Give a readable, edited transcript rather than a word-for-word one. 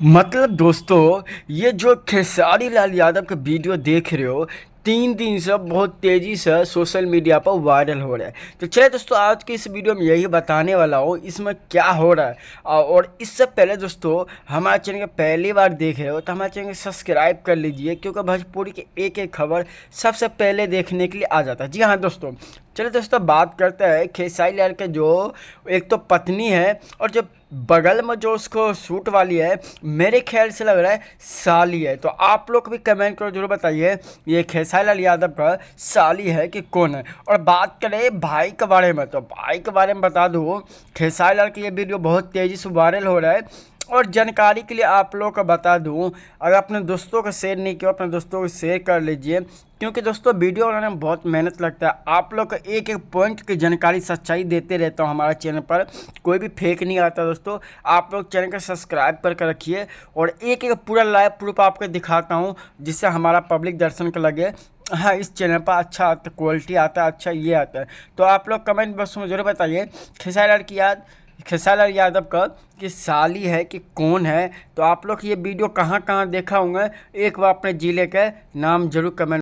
मतलब दोस्तों, ये जो खेसारी लाल यादव का वीडियो देख रहे हो, 3 दिन से बहुत तेज़ी से सोशल मीडिया पर वायरल हो रहा है। तो चलिए दोस्तों, आज की इस वीडियो में यही बताने वाला हूँ इसमें क्या हो रहा है। और इससे पहले दोस्तों, हमारे चैनल को पहली बार देख रहे हो तो हमारे चैनल को सब्सक्राइब कर लीजिए, क्योंकि भोजपुरी की एक एक खबर सबसे पहले देखने के लिए आ जाता है। जी हाँ दोस्तों, चलिए दोस्तों, बात करते हैं खेसारी लाल के जो एक तो पत्नी है और जो बगल में जो उसको सूट वाली है, मेरे ख्याल से लग रहा है साली है। तो आप लोग भी कमेंट करो, जरूर बताइए ये खेसारी लाल यादव का साली है कि कौन है। और बात करें भाई के बारे में, तो भाई के बारे में बता दूँ, खेसारी लाल की ये वीडियो बहुत तेज़ी से वायरल हो रहा है। और जानकारी के लिए आप लोगों को बता दूं, अगर अपने दोस्तों को शेयर नहीं किया, अपने दोस्तों को शेयर कर लीजिए, क्योंकि दोस्तों वीडियो बनाने में बहुत मेहनत लगता है। आप लोग को एक एक पॉइंट की जानकारी सच्चाई देते रहता हूं हमारे चैनल पर, कोई भी फेक नहीं आता दोस्तों। आप लोग चैनल को सब्सक्राइब करके रखिए और एक एक पूरा लाइव प्रूफ आपको दिखाता हूं, जिससे हमारा पब्लिक दर्शन को लगे हाँ इस चैनल पर अच्छा आता, क्वालिटी आता है, अच्छा ये आता है। तो आप लोग कमेंट बॉक्स में जरूर बताइए खेसारी लाल यादव का कि साली है कि कौन है। तो आप लोग ये वीडियो कहाँ कहाँ देखा होंगे, एक बार अपने ज़िले का नाम जरूर कमेंट